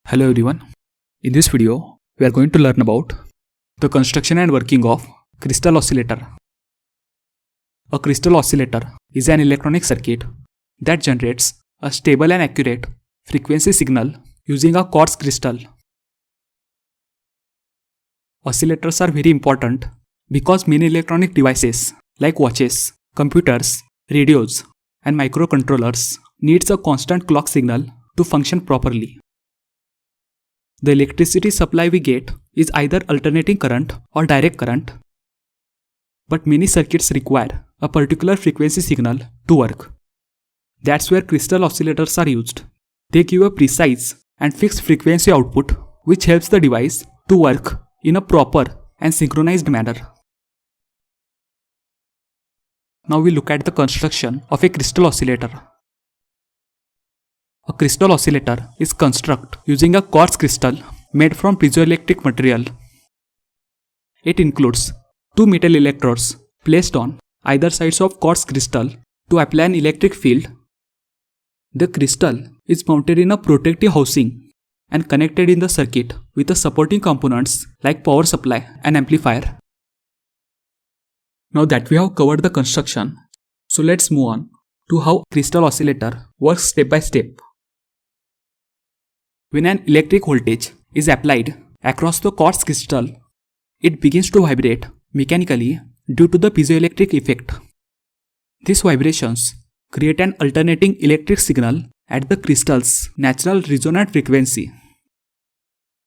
Hello everyone. In this video, we are going to learn about the construction and working of crystal oscillator. A crystal oscillator is an electronic circuit that generates a stable and accurate frequency signal using a quartz crystal. Oscillators are very important because many electronic devices like watches, computers, radios, and microcontrollers needs a constant clock signal to function properly. The electricity supply we get is either alternating current or direct current, but many circuits require a particular frequency signal to work. That's where crystal oscillators are used. They give a precise and fixed frequency output which helps the device to work in a proper and synchronized manner. Now we look at the construction of a crystal oscillator. A crystal oscillator is constructed using a quartz crystal made from piezoelectric material. It includes two metal electrodes placed on either sides of quartz crystal to apply an electric field. The crystal is mounted in a protective housing and connected in the circuit with the supporting components like power supply and amplifier. Now that we have covered the construction, so let's move on to how crystal oscillator works step by step. When an electric voltage is applied across the quartz crystal, it begins to vibrate mechanically due to the piezoelectric effect. These vibrations create an alternating electric signal at the crystal's natural resonant frequency.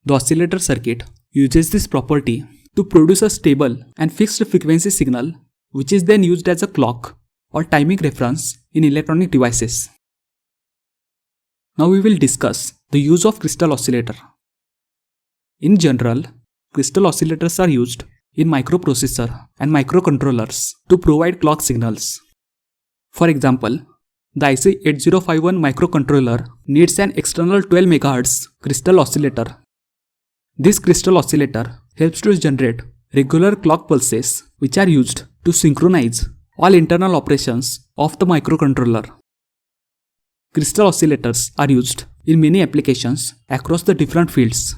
The oscillator circuit uses this property to produce a stable and fixed frequency signal which is then used as a clock or timing reference in electronic devices. Now we will discuss the use of crystal oscillator. In general, crystal oscillators are used in microprocessor and microcontrollers to provide clock signals. For example, the IC8051 microcontroller needs an external 12 MHz crystal oscillator. This crystal oscillator helps to generate regular clock pulses which are used to synchronize all internal operations of the microcontroller. Crystal oscillators are used in many applications across the different fields.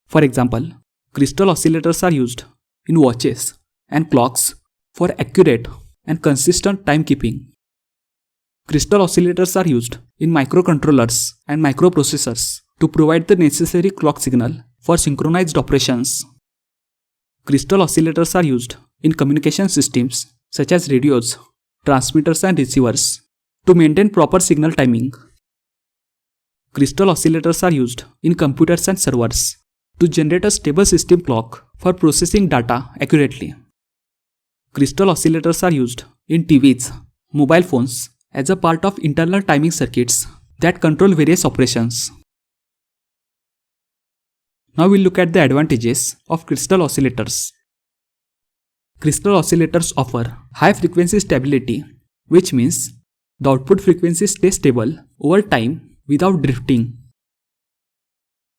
For example, crystal oscillators are used in watches and clocks for accurate and consistent timekeeping. Crystal oscillators are used in microcontrollers and microprocessors to provide the necessary clock signal for synchronized operations. Crystal oscillators are used in communication systems such as radios, transmitters and receivers to maintain proper signal timing. Crystal oscillators are used in computers and servers to generate a stable system clock for processing data accurately. Crystal oscillators are used in TVs, mobile phones as a part of internal timing circuits that control various operations. Now we'll look at the advantages of crystal oscillators. Crystal oscillators offer high frequency stability, which means the output frequency stays stable over time without drifting.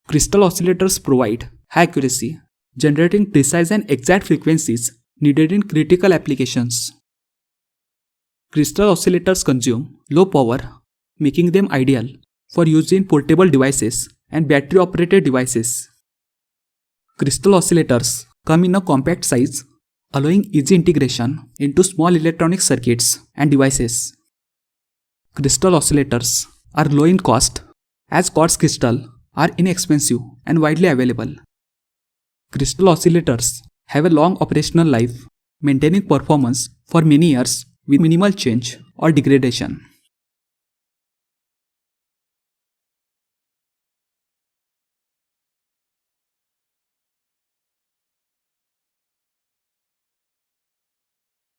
Crystal oscillators provide high accuracy, generating precise and exact frequencies needed in critical applications. Crystal oscillators consume low power, making them ideal for use in portable devices and battery-operated devices. Crystal oscillators come in a compact size, allowing easy integration into small electronic circuits and devices. Crystal oscillators are low in cost as quartz crystal are inexpensive and widely available. Crystal oscillators have a long operational life, maintaining performance for many years with minimal change or degradation.